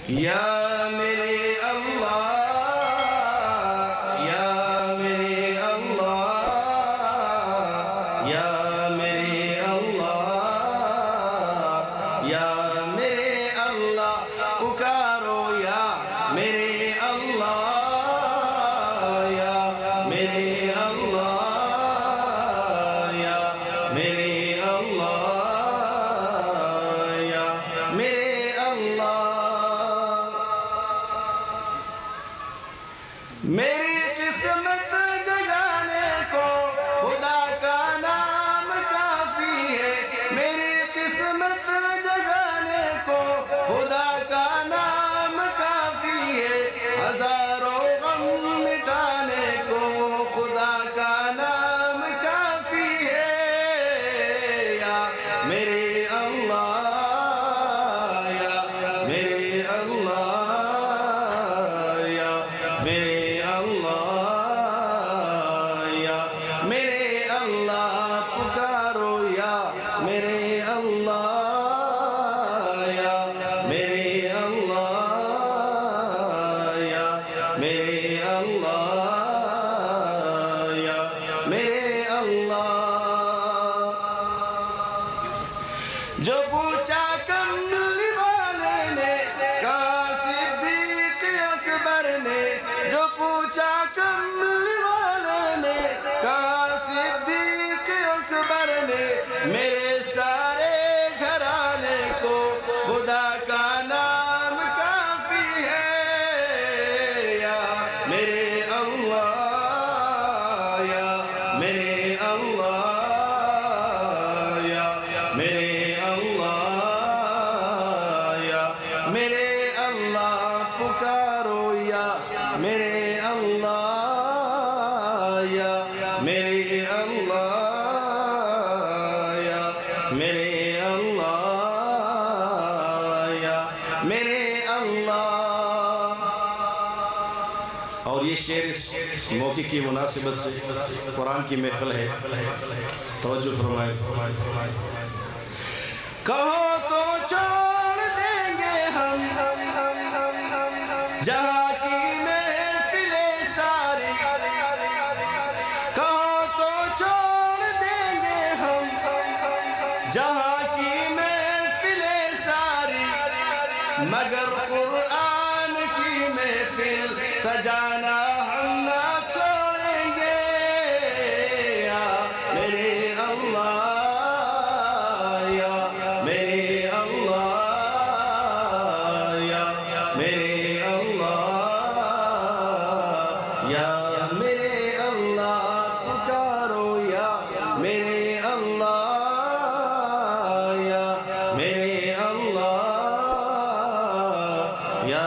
یا میرے اللہ یا میرے اللہ یا میرے اللہ یا میرے اللہ پکارو یا میرے اللہ یا میرے اللہ یا میرے اللہ یا میرے اللہ میری قسمت جگانے کو خدا کا نام کافی ہے میری قسمت جگانے کو خدا کا نام کافی ہے ہزاروں غم مٹانے کو خدا کا نام کافی ہے یا میرے اللہ یا میرے اللہ یا میرے میرے اللہ پکارو یا میرے اللہ یا میرے اللہ یا میرے اللہ یا میرے اللہ جو پوچھا کملی والے نے کہا صدیق اکبر نے جو پوچھا کملی والے نے کہا صدیق اکبر نے میرے سارے گھرانے کو خدا کا نام کافی ہے یا میرے اللہ یا میرے اللہ یا میرے اللہ یا میرے اللہ پکارو یا میرے اللہ یا میرے اللہ یا میرے اللہ یا میرے اللہ اور یہ شعر اس موقع کی مناسبت سے قرآن کی محفل ہے توجہ فرمائے کہو تو چھوڑ دیں گے ہم جہاں کی محفلیں ساری کہو تو چھوڑ دیں گے ہم جہاں کی محفلیں ساری مگر قرآن کی محفل سجانا ہم نہ چھوڑیں گے یا میرے اللہ یا میرے اللہ یا میرے اللہ یا میرے اللہ پکارو یا میرے اللہ یا میرے اللہ یا